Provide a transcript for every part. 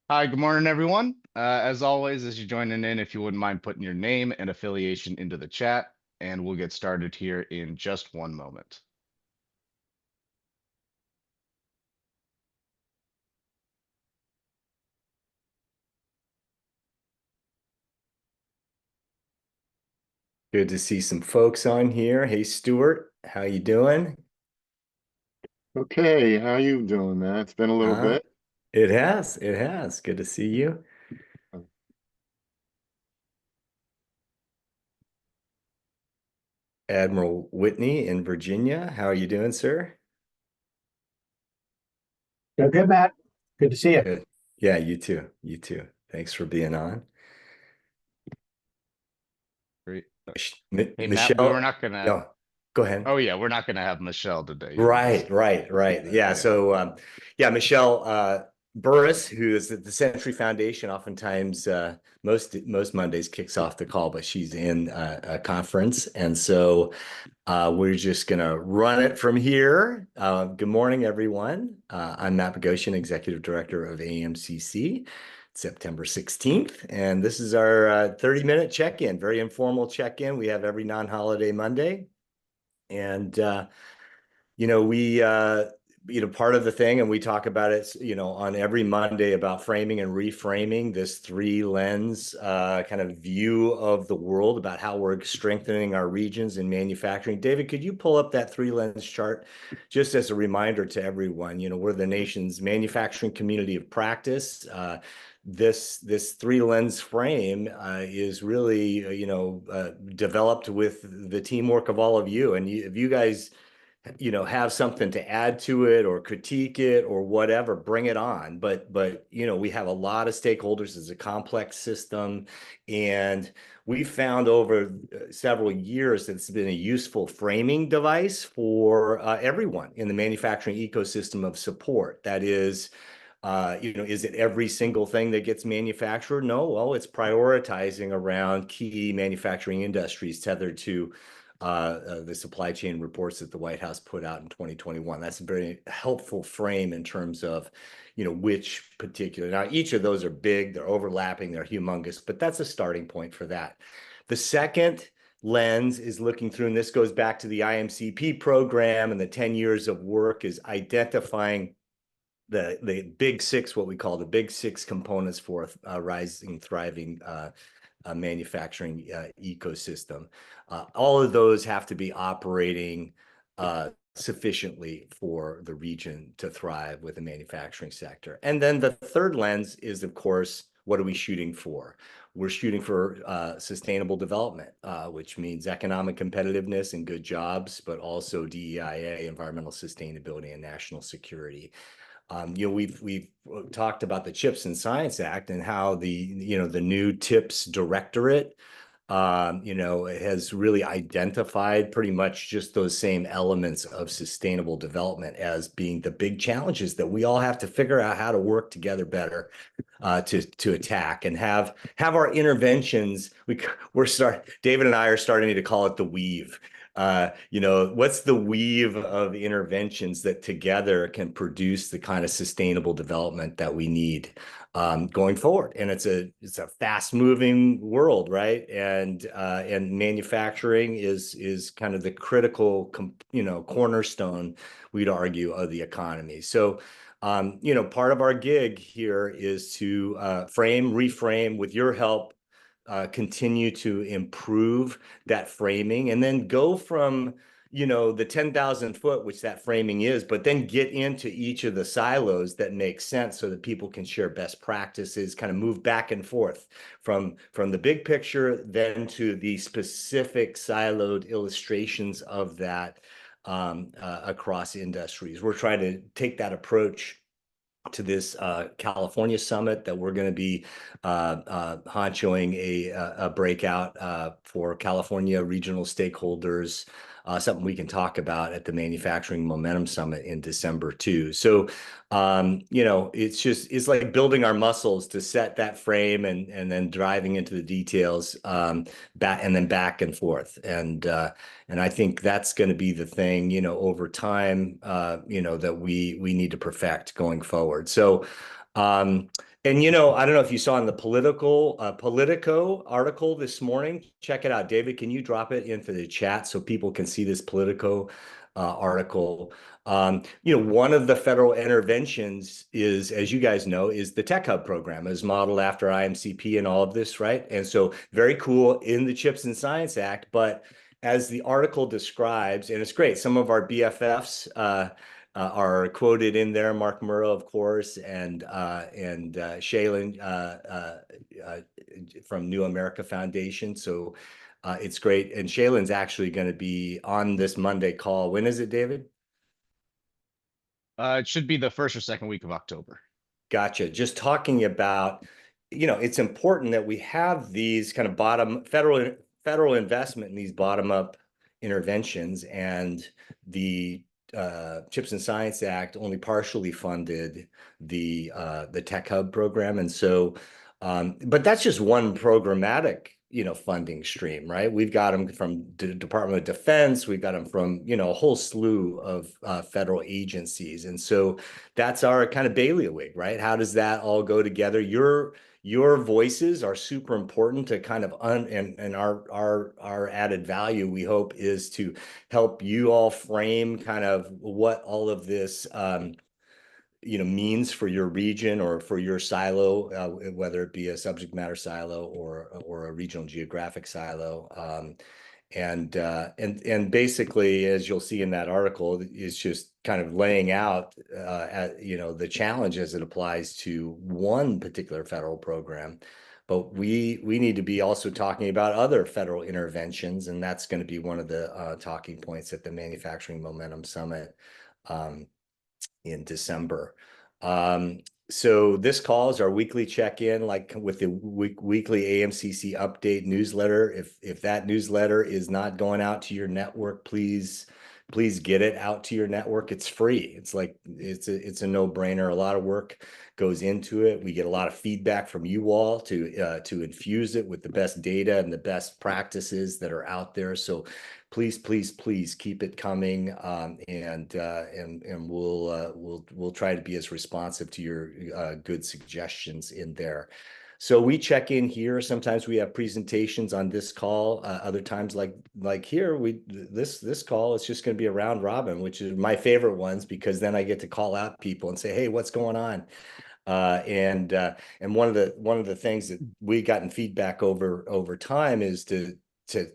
Hi, good morning, everyone. As always, as you're joining in, if you wouldn't mind putting your name and affiliation into the chat, and we'll get started here in just one moment. Good to see some folks on here. Hey, Stuart, how you doing? Okay, how you doing, man? It's been a little Uh, bit. it has. It has. Good to see you. Admiral Whitney in Virginia. How are you doing, sir? Doing good, Matt. Good to see you. Good. Yeah, you too. You too. Thanks for being on. Great. Hey, Matt, we were Michelle, not gonna. yeah, go ahead. Oh yeah, we're not gonna have Michelle today. You're Right, just. right, right. Yeah. Yeah. Yeah, Michelle Burris, who is at the Century Foundation, oftentimes most Mondays kicks off the call, but she's in a conference, and so we're just gonna run it from here. Good morning, everyone. I'm Matt Bogosian, Executive Director of AMCC. September 16th, and this is our 30-minute check-in, very informal check-in. We have every non-holiday Monday, and part of the thing, and we talk about it, on every Monday about framing and reframing this three lens kind of view of the world about how we're strengthening our regions in manufacturing. David, could you pull up that three lens chart just as a reminder to everyone? We're the nation's manufacturing community of practice. This three lens frame is really, developed with the teamwork of all of you. And if you guys have something to add to it or critique it or whatever, bring it on. But we have a lot of stakeholders. It's a complex system, and we found over several years that it's been a useful framing device for everyone in the manufacturing ecosystem of support. That is, is it every single thing that gets manufactured? No. Well, it's prioritizing around key manufacturing industries tethered to the supply chain reports that the White House put out in 2021. That's a very helpful frame in terms of, which particular. Now, each of those are big, they're overlapping, they're humongous, but that's a starting point for that. The second lens is looking through, and this goes back to the IMCP program and the 10 years of work, is identifying the big six, what we call the big six components for a rising, thriving manufacturing ecosystem. All of those have to be operating sufficiently for the region to thrive with the manufacturing sector. And then the third lens is, of course, what are we shooting for? We're shooting for sustainable development, which means economic competitiveness and good jobs, but also DEIA, environmental sustainability, and national security. We've talked about the CHIPS and Science Act and how the new TIPS directorate, has really identified pretty much just those same elements of sustainable development as being the big challenges that we all have to figure out how to work together better to attack and have our interventions. David and I are starting to call it the weave. What's the weave of interventions that together can produce the kind of sustainable development that we need going forward? And it's a fast-moving world, right? And manufacturing is kind of the critical, cornerstone, we'd argue, of the economy. So, part of our gig here is to frame, reframe with your help, continue to improve that framing, and then go from the 10,000 foot, which that framing is, but then get into each of the silos that make sense so that people can share best practices, kind of move back and forth from the big picture then to the specific siloed illustrations of that across industries. We're trying to take that approach to this California summit that we're going to be honchoing a breakout for California regional stakeholders, something we can talk about at the Manufacturing Momentum Summit in December too. So, it's like building our muscles to set that frame and then driving into the details, back and forth. And I think that's going to be the thing, over time, that we need to perfect going forward. So, And you know, I don't know if you saw in the Politico article this morning. Check it out, David. Can you drop it into the chat so people can see this Politico article? You know, one of the federal interventions is, as you guys know, is the Tech Hub program, is modeled after IMCP and all of this, right? And so very cool in the CHIPS and Science Act, but as the article describes, and it's great, some of our BFFs are quoted in there. Mark Murrow, of course, and Shaylin from New America Foundation. So it's great. And Shaylin's actually going to be on this Monday call. When is it, David? It should be the first or second week of October. Gotcha. Just talking about, you know, it's important that we have these kind of federal investment in these bottom up interventions, and the CHIPS and Science Act only partially funded the Tech Hub program. And so, but that's just one programmatic, you know, funding stream, right? We've got them from the Department of Defense. We've got them from, you know, a whole slew of federal agencies. And so that's our kind of bailiwick, right? How does that all go together? Your voices are super important to kind of and our added value, we hope, is to help you all frame kind of what all of this you know, means for your region or for your silo, whether it be a subject matter silo or a regional geographic silo. And basically, as you'll see in that article, is just kind of laying out, you know, the challenge as it applies to one particular federal program. But we need to be also talking about other federal interventions, and that's going to be one of the talking points at the Manufacturing Momentum Summit in December. So this call is our weekly check-in, like with the weekly AMCC update newsletter. If that newsletter is not going out to your network, please get it out to your network. It's free. It's like it's a no-brainer. A lot of work goes into it. We get a lot of feedback from you all to infuse it with the best data and the best practices that are out there. So please keep it coming, and we'll try to be as responsive to your good suggestions in there. So we check in here. Sometimes we have presentations on this call. Other times, like here, this call is just going to be a round robin, which is my favorite ones, because then I get to call out people and say, hey, what's going on? And one of the things that we gotten feedback over time is to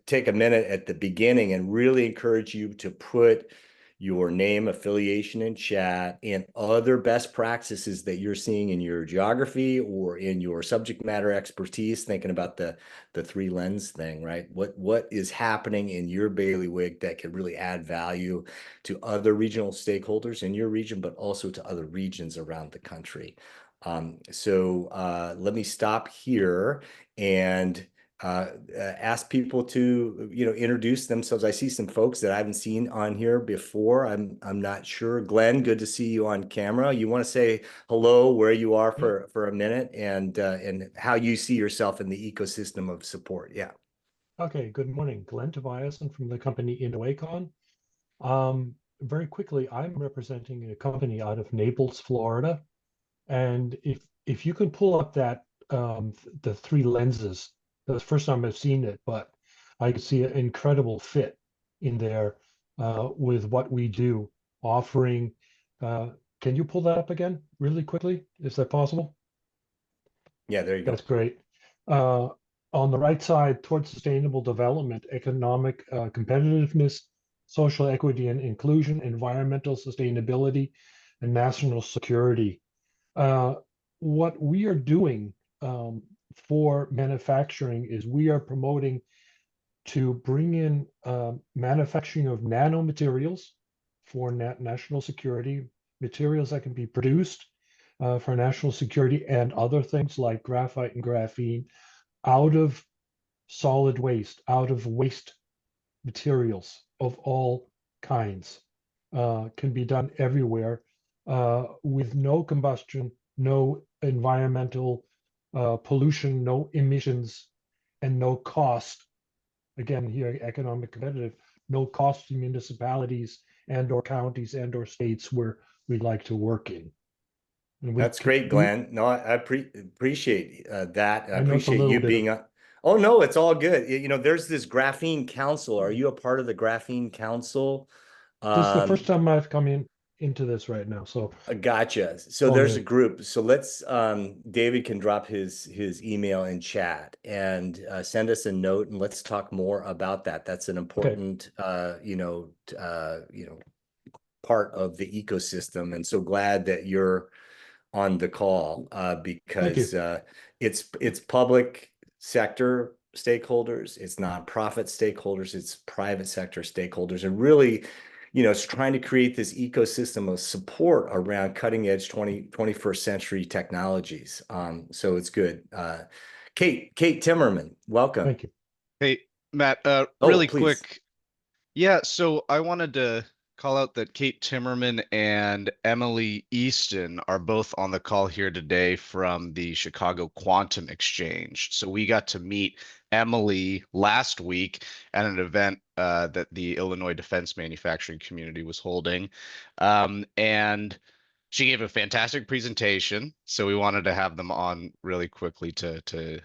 take a minute at the beginning and really encourage you to put your name, affiliation in chat, and other best practices that you're seeing in your geography or in your subject matter expertise, thinking about the three lens thing, right? What is happening in your bailiwick that can really add value to other regional stakeholders in your region, but also to other regions around the country. So let me stop here and ask people to, you know, introduce themselves. I see some folks that I haven't seen on here before. I'm not sure. Glenn, good to see you on camera. You want to say hello, where you are for a minute, and how you see yourself in the ecosystem of support. Yeah. Okay, good morning. Glenn Tobiasen from the company InnoAcon. Very quickly, I'm representing a company out of Naples, Florida. And if you can pull up that the three lenses, that's the first time I've seen it, but I can see an incredible fit in there with what we do, offering. Can you pull that up again really quickly? Is that possible? Yeah, there you go. That's great. On the right side, towards sustainable development, economic competitiveness, social equity and inclusion, environmental sustainability, and national security. What we are doing for manufacturing is we are promoting to bring in manufacturing of nanomaterials for national security, materials that can be produced for national security, and other things like graphite and graphene out of solid waste, out of waste materials of all kinds. Can be done everywhere with no combustion, no environmental pollution, no emissions, and no cost. Again, here, economic competitive, no cost to municipalities and or counties and or states where we'd like to work in. And we That's great, we- Glenn. No, I appreciate that. I I know it's a appreciate little you bit being of- a. Oh no, it's all good. You know, there's this Graphene Council. Are you a part of the Graphene Council? This is the first time I've come into this right now. So Gotcha. So all there's new. a group. So let's David can drop his email in chat and send us a note and let's talk more about that. That's an important part of the ecosystem. And so glad that you're on the call because it's public sector stakeholders, it's nonprofit stakeholders, it's private sector stakeholders, and really, it's trying to create this ecosystem of support around cutting edge 21st century technologies. So it's good. Kate Timmerman, welcome. Thank you. Hey, Matt, really please. quick. Yeah, so I wanted to call out that Kate Timmerman and Emily Easton are both on the call here today from the Chicago Quantum Exchange. So we got to meet Emily last week at an event that the Illinois Defense Manufacturing Community was holding. And she gave a fantastic presentation. So we wanted to have them on really quickly to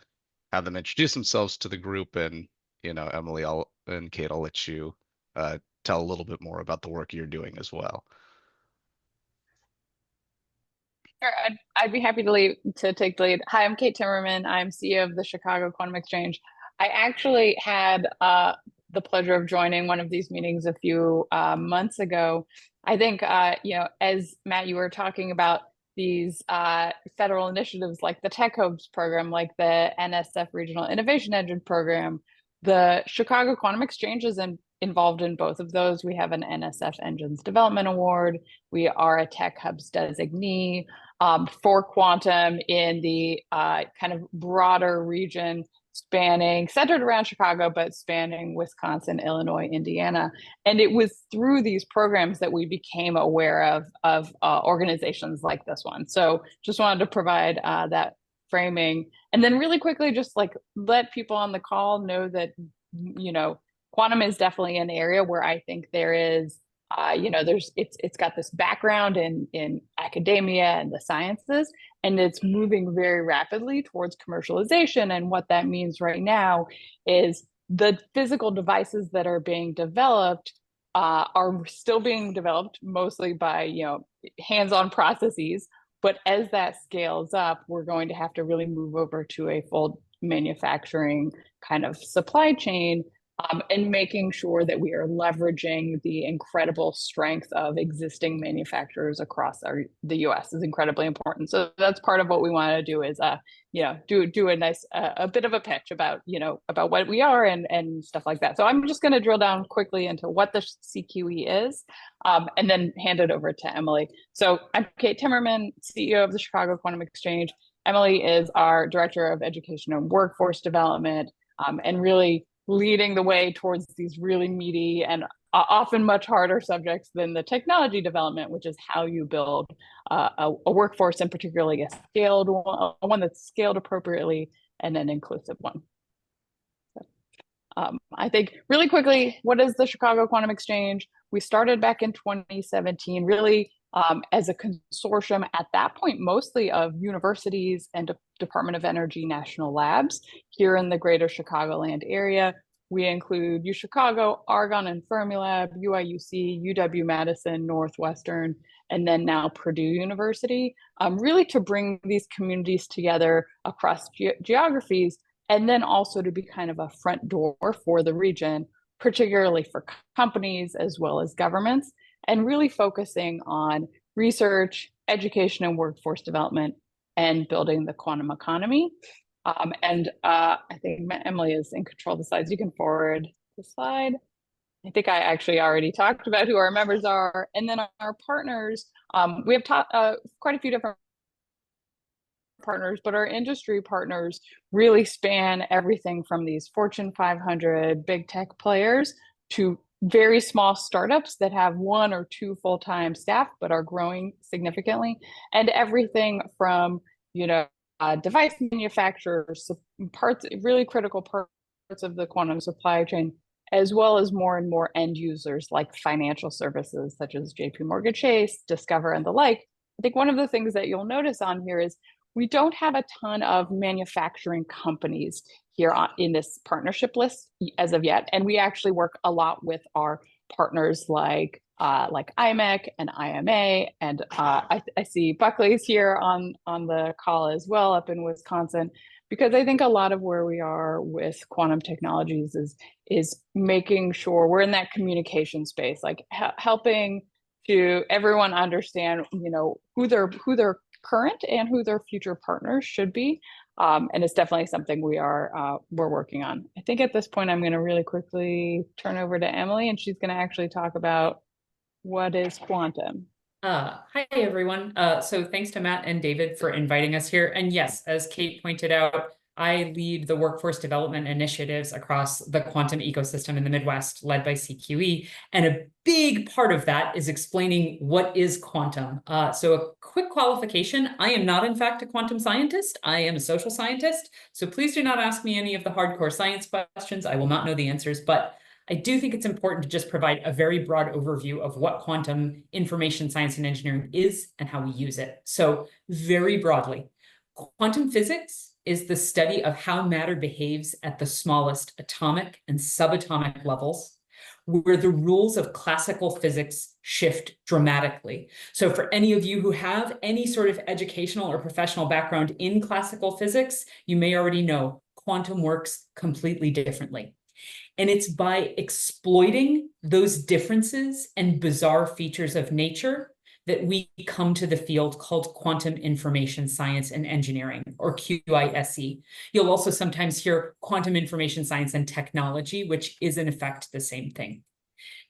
have them introduce themselves to the group. And, Emily and Kate, I'll let you tell a little bit more about the work you're doing as well. Sure, I'd be happy to take the lead. Hi, I'm Kate Timmerman. I'm CEO of the Chicago Quantum Exchange. I actually had the pleasure of joining one of these meetings a few months ago. I think, as Matt, you were talking about these federal initiatives like the Tech Hubs program, like the NSF Regional Innovation Engine program, the Chicago Quantum Exchange is involved in both of those. We have an NSF Engines Development Award. We are a Tech Hubs designee for quantum in the kind of broader region centered around Chicago, but spanning Wisconsin, Illinois, Indiana. And it was through these programs that we became aware of organizations like this one. So just wanted to provide that framing. And then really quickly, just like let people on the call know that, quantum is definitely an area where I think there is, it's got this background in academia and the sciences, and it's moving very rapidly towards commercialization. And what that means right now is the physical devices that are being developed are still being developed mostly by, hands-on processes. But as that scales up, we're going to have to really move over to a full manufacturing kind of supply chain. And making sure that we are leveraging the incredible strength of existing manufacturers across the U.S. is incredibly important. So that's part of what we want to do is, do a nice, a bit of a pitch about what we are and stuff like that. So I'm just going to drill down quickly into what the CQE is, and then hand it over to Emily. So I'm Kate Timmerman, CEO of the Chicago Quantum Exchange. Emily is our Director of Education and Workforce Development, and really leading the way towards these really meaty and often much harder subjects than the technology development, which is how you build a workforce, and particularly a scaled one that's scaled appropriately and an inclusive one. So, I think really quickly, what is the Chicago Quantum Exchange? We started back in 2017, really as a consortium at that point, mostly of universities and Department of Energy national labs here in the greater Chicagoland area. We include UChicago, Argonne and Fermilab, UIUC, UW-Madison, Northwestern, and then now Purdue University, really to bring these communities together across geographies, and then also to be kind of a front door for the region, particularly for companies as well as governments, and really focusing on research, education, and workforce development, and building the quantum economy. I think Emily is in control of the slides. You can forward the slide. I think I actually already talked about who our members are. And then our partners, we have quite a few different partners, but our industry partners really span everything from these Fortune 500 big tech players to very small startups that have 1 or 2 full-time staff but are growing significantly, and everything from device manufacturers, really critical parts of the quantum supply chain, as well as more and more end users like financial services such as JP Morgan Chase, Discover, and the like, I think one of the things that you'll notice on here is we don't have a ton of manufacturing companies here in this partnership list as of yet. And we actually work a lot with our partners like IMEC and IMA. And I see Buckley's here on the call as well up in Wisconsin, because I think a lot of where we are with quantum technologies is making sure we're in that communication space, like helping to everyone understand, who their current and who their future partners should be. And it's definitely something we're working on. I think at this point, I'm going to really quickly turn over to Emily, and she's going to actually talk about what is quantum. Hi, everyone. So thanks to Matt and David for inviting us here. And yes, as Kate pointed out, I lead the workforce development initiatives across the quantum ecosystem in the Midwest, led by CQE. And a big part of that is explaining what is quantum. So a quick qualification, I am not, in fact, a quantum scientist. I am a social scientist. So please do not ask me any of the hardcore science questions. I will not know the answers, but I do think it's important to just provide a very broad overview of what quantum information science and engineering is and how we use it. So very broadly, quantum physics is the study of how matter behaves at the smallest atomic and subatomic levels, where the rules of classical physics shift dramatically. So for any of you who have any sort of educational or professional background in classical physics, you may already know quantum works completely differently. And it's by exploiting those differences and bizarre features of nature that we come to the field called quantum information science and engineering, or QISE. You'll also sometimes hear quantum information science and technology, which is in effect the same thing.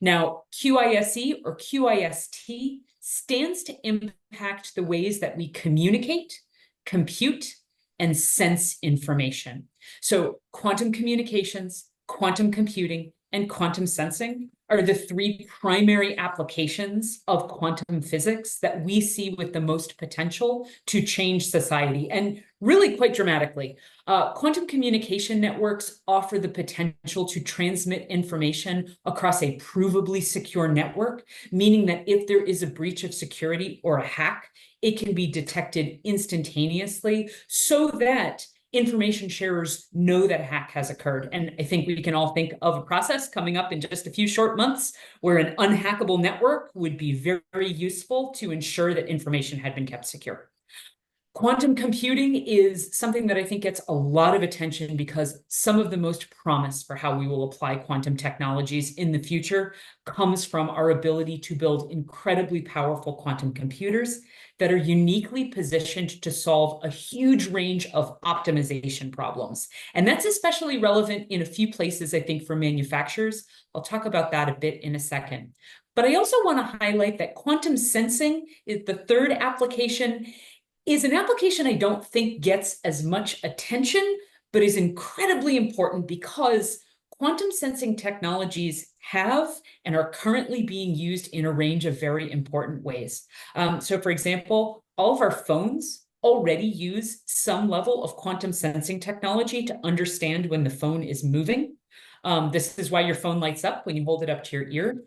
Now, QISE or QIST stands to impact the ways that we communicate, compute, and sense information. So quantum communications, quantum computing, and quantum sensing are the three primary applications of quantum physics that we see with the most potential to change society, and really quite dramatically. Quantum communication networks offer the potential to transmit information across a provably secure network, meaning that if there is a breach of security or a hack, it can be detected instantaneously so that information sharers know that a hack has occurred. And I think we can all think of a process coming up in just a few short months where an unhackable network would be very, very useful to ensure that information had been kept secure. Quantum computing is something that I think gets a lot of attention because some of the most promise for how we will apply quantum technologies in the future comes from our ability to build incredibly powerful quantum computers that are uniquely positioned to solve a huge range of optimization problems. And that's especially relevant in a few places, I think, for manufacturers. I'll talk about that a bit in a second. But I also want to highlight that quantum sensing is the third application, is an application I don't think gets as much attention, but is incredibly important because quantum sensing technologies have and are currently being used in a range of very important ways. So for example, all of our phones already use some level of quantum sensing technology to understand when the phone is moving. This is why your phone lights up when you hold it up to your ear.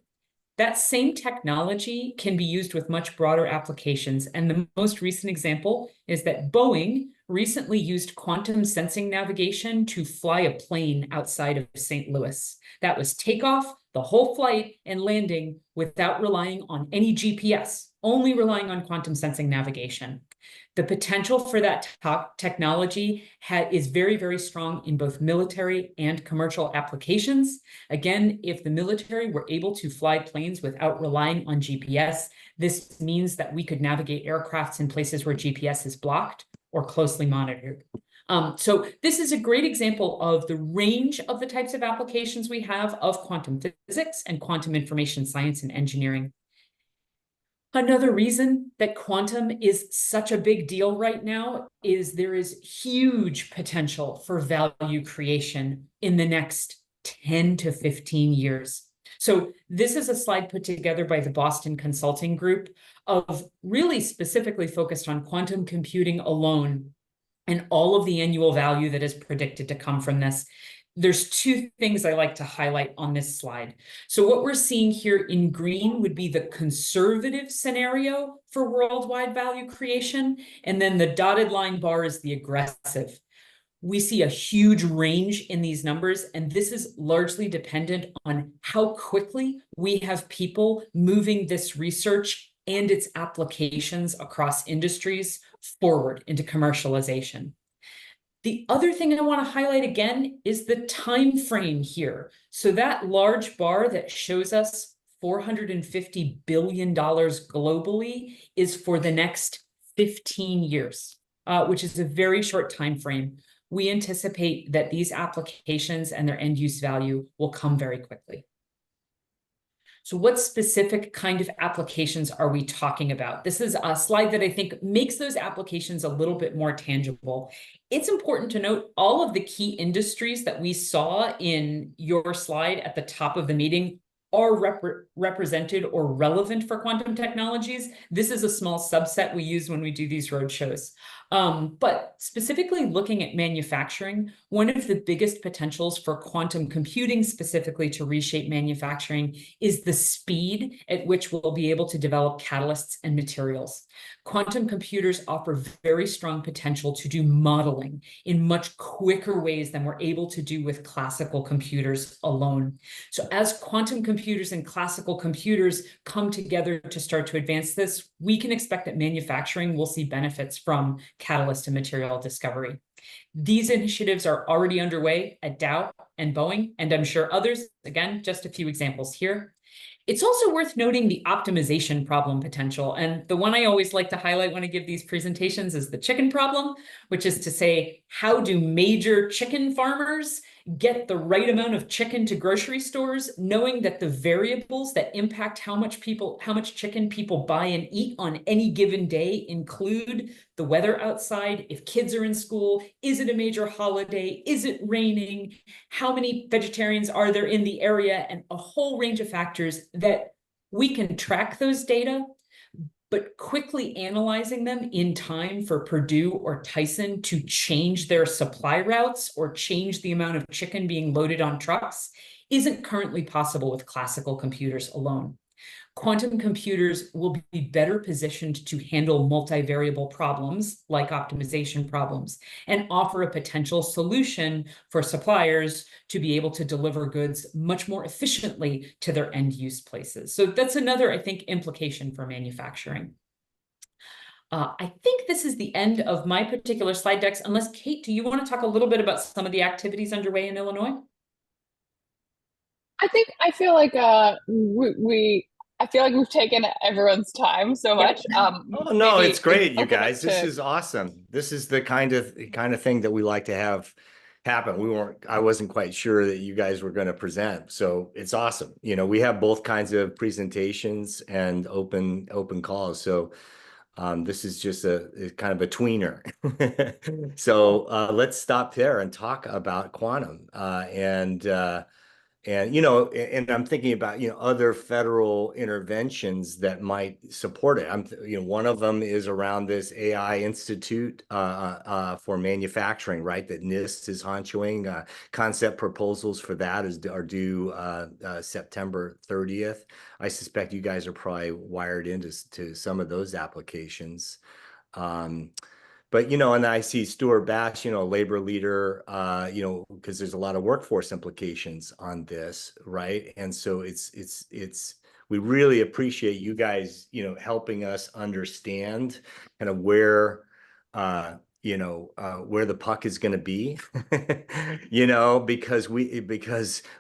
That same technology can be used with much broader applications. And the most recent example is that Boeing recently used quantum sensing navigation to fly a plane outside of St. Louis. That was takeoff, the whole flight, and landing without relying on any GPS, only relying on quantum sensing navigation. The potential for that technology is very, very strong in both military and commercial applications. Again, if the military were able to fly planes without relying on GPS, this means that we could navigate aircrafts in places where GPS is blocked or closely monitored. So this is a great example of the range of the types of applications we have of quantum physics and quantum information science and engineering. Another reason that quantum is such a big deal right now is there is huge potential for value creation in the next 10 to 15 years. So this is a slide put together by the Boston Consulting Group of really specifically focused on quantum computing alone and all of the annual value that is predicted to come from this. There's two things I like to highlight on this slide. So what we're seeing here in green would be the conservative scenario for worldwide value creation, and then the dotted line bar is the aggressive. We see a huge range in these numbers, and this is largely dependent on how quickly we have people moving this research and its applications across industries forward into commercialization. The other thing I want to highlight again is the time frame here. So that large bar that shows us $450 billion globally is for the next 15 years, which is a very short time frame. We anticipate that these applications and their end use value will come very quickly. So what specific kind of applications are we talking about? This is a slide that I think makes those applications a little bit more tangible. It's important to note all of the key industries that we saw in your slide at the top of the meeting are represented or relevant for quantum technologies. This is a small subset we use when we do these roadshows. But specifically looking at manufacturing, one of the biggest potentials for quantum computing specifically to reshape manufacturing is the speed at which we'll be able to develop catalysts and materials. Quantum computers offer very strong potential to do modeling in much quicker ways than we're able to do with classical computers alone. So as quantum computers and classical computers come together to start to advance this, we can expect that manufacturing will see benefits from catalyst and material discovery. These initiatives are already underway at Dow and Boeing, and I'm sure others. Again, just a few examples here. It's also worth noting the optimization problem potential. And the one I always like to highlight when I give these presentations is the chicken problem, which is to say, how do major chicken farmers get the right amount of chicken to grocery stores, knowing that the variables that impact how much chicken people buy and eat on any given day include the weather outside, if kids are in school, is it a major holiday, is it raining, how many vegetarians are there in the area, and a whole range of factors that we can track those data, but quickly analyzing them in time for Purdue or Tyson to change their supply routes or change the amount of chicken being loaded on trucks isn't currently possible with classical computers alone. Quantum computers will be better positioned to handle multivariable problems like optimization problems and offer a potential solution for suppliers to be able to deliver goods much more efficiently to their end use places. So that's another, I think, implication for manufacturing. I think this is the end of my particular slide decks, unless Kate, do you want to talk a little bit about some of the activities underway in Illinois? I feel like I feel like we've taken everyone's time so much. Oh no, Maybe it's great, you open up guys. This to- is awesome. This is the kind of thing that we like to have happen. I wasn't quite sure that you guys were going to present, so it's awesome. You know, we have both kinds of presentations and open calls. So this is just a kind of a tweener. So let's stop there and talk about quantum and you know, and I'm thinking about, you know, other federal interventions that might support it. You know, one of them is around this AI Institute for manufacturing, right? That NIST is honchoing. Concept proposals for that are due September 30th. I suspect you guys are probably wired into some of those applications. But, you know, and I see Stuart Bass, you know, labor leader, you know, because there's a lot of workforce implications on this, right? And so we really appreciate you guys, you know, helping us understand kind of where, you know, where the puck is going to be, you know, because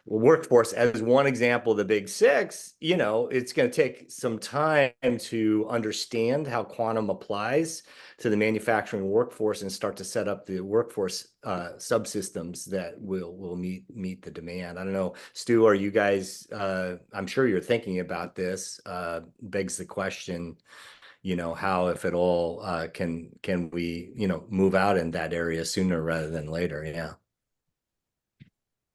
workforce, as one example, the big six, you know, it's going to take some time to understand how quantum applies to the manufacturing workforce and start to set up the workforce subsystems that will meet the demand. I don't know, Stu, are you guys, I'm sure you're thinking about this, begs the question, you know, how, if at all, can we, you know, move out in that area sooner rather than later? Yeah.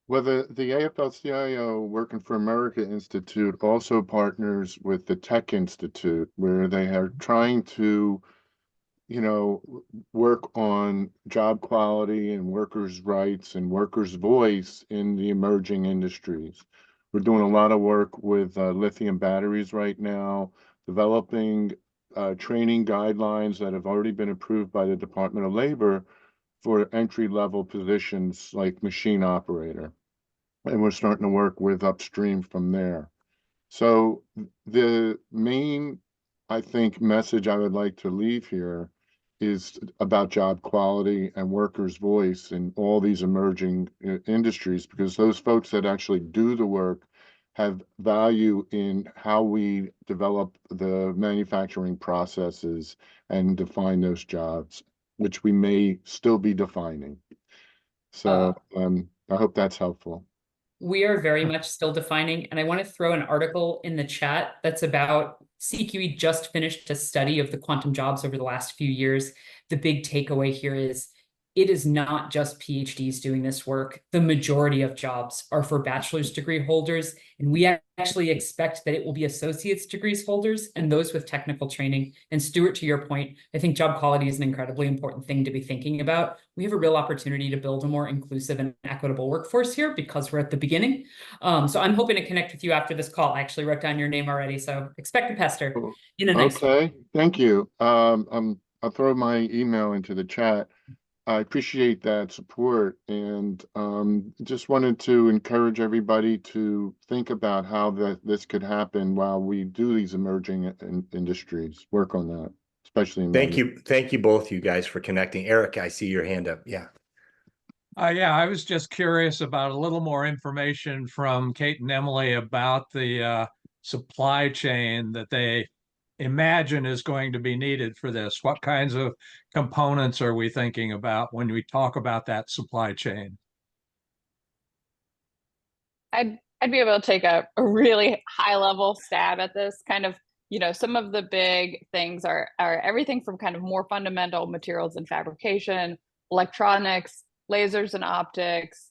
Well, the AFL-CIO Working for America Institute also partners with the Tech Institute, where they are trying to, you know, work on job quality and workers' rights and workers' voice in the emerging industries. We're doing a lot of work with lithium batteries right now, developing training guidelines that have already been approved by the Department of Labor for entry-level positions like machine operator. And we're starting to work with upstream from there. So the main, I think, message I would like to leave here is about job quality and workers' voice in all these emerging industries, because those folks that actually do the work have value in how we develop the manufacturing processes and define those jobs, which we may still be defining. So I hope that's helpful. We are very much still defining, and I want to throw an article in the chat that's about CQE just finished a study of the quantum jobs over the last few years. The big takeaway here is it is not just PhDs doing this work. The majority of jobs are for bachelor's degree holders, and we actually expect that it will be associate's degrees holders and those with technical training. And Stuart, to your point, I think job quality is an incredibly important thing to be thinking about. We have a real opportunity to build a more inclusive and equitable workforce here because we're at the beginning. So I'm hoping to connect with you after this call. I actually wrote down your name already, so expect a pester in a nice way. Okay, thank you. I'll throw my email into the chat. I appreciate that support, and just wanted to encourage everybody to think about how this could happen while we do these emerging industries. Work on that, especially in Thank you both, you guys, for connecting. Eric, I see your hand up. Yeah. Yeah, I was just curious about a little more information from Kate and Emily about the supply chain that they imagine is going to be needed for this. What kinds of components are we thinking about when we talk about that supply chain? I'd be able to take a really high level stab at this. Kind of, you know, some of the big things are everything from kind of more fundamental materials and fabrication, electronics, lasers and optics,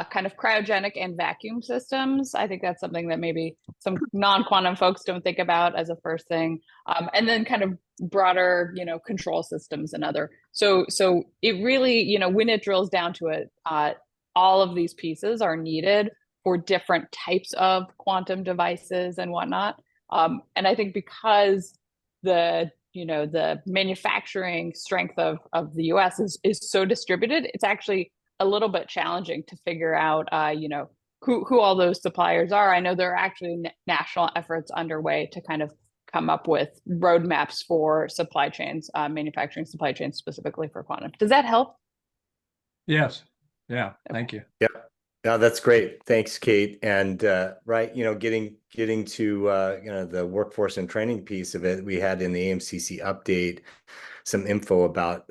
kind of cryogenic and vacuum systems. I think that's something that maybe some non-quantum folks don't think about as a first thing. And then kind of broader, you know, control systems and other. So it really, you know, when it drills down to it, all of these pieces are needed for different types of quantum devices and whatnot. And I think because the manufacturing strength of the US is so distributed, it's actually a little bit challenging to figure out, who all those suppliers are. I know there are actually national efforts underway to kind of come up with roadmaps for supply chains, manufacturing supply chains specifically for quantum. Does that help? Yes. Yeah. Thank you. Yeah. No, that's great. Thanks, Kate. And right, getting to the workforce and training piece of it, we had in the AMCC update some info about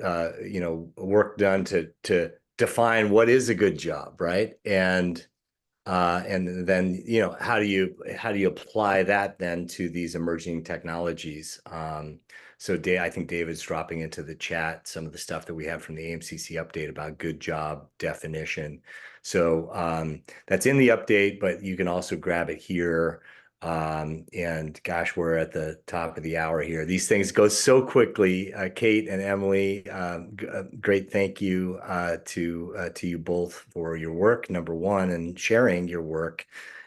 work done to define what is a good job, right? And then how do you apply that then to these emerging technologies? So I think David's dropping into the chat some of the stuff that we have from the AMCC update about good job definition. So that's in the update, but you can also grab it here. And gosh, we're at the top of the hour here. These things go so quickly. Kate and Emily, great thank you to you both for your work, number one, and sharing your work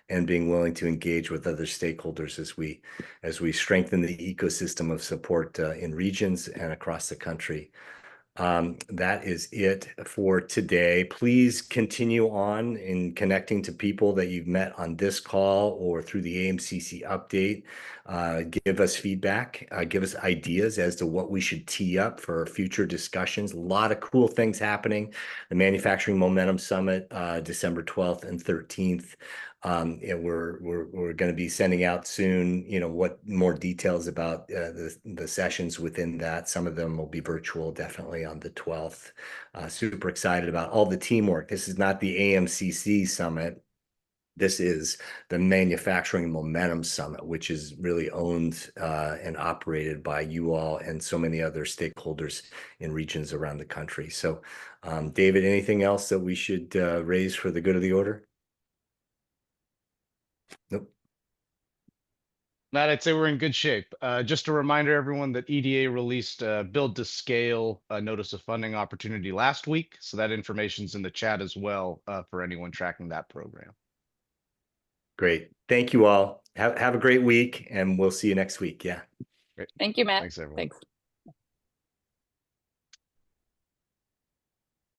and being willing to engage with other stakeholders as we strengthen the ecosystem of support in regions and across the country. That is it for today. Please continue on in connecting to people that you've met on this call or through the AMCC update. Give us feedback, give us ideas as to what we should tee up for future discussions. A lot of cool things happening. The Manufacturing Momentum Summit, December 12th and 13th. And we're going to be sending out soon, what more details about the sessions within that. Some of them will be virtual, definitely on the 12th. Super excited about all the teamwork. This is not the AMCC summit. This is the Manufacturing Momentum Summit, which is really owned and operated by you all and so many other stakeholders in regions around the country. So, David, anything else that we should raise for the good of the order? Nope. Matt, I'd say we're in good shape. Just a reminder, everyone, that EDA released a Build to Scale notice of funding opportunity last week. So that information's in the chat as well for anyone tracking that program. Great. Thank you all. Have a great week, and we'll see you next week. Yeah. Great. Thank you, Matt. Thanks, everyone. Thanks.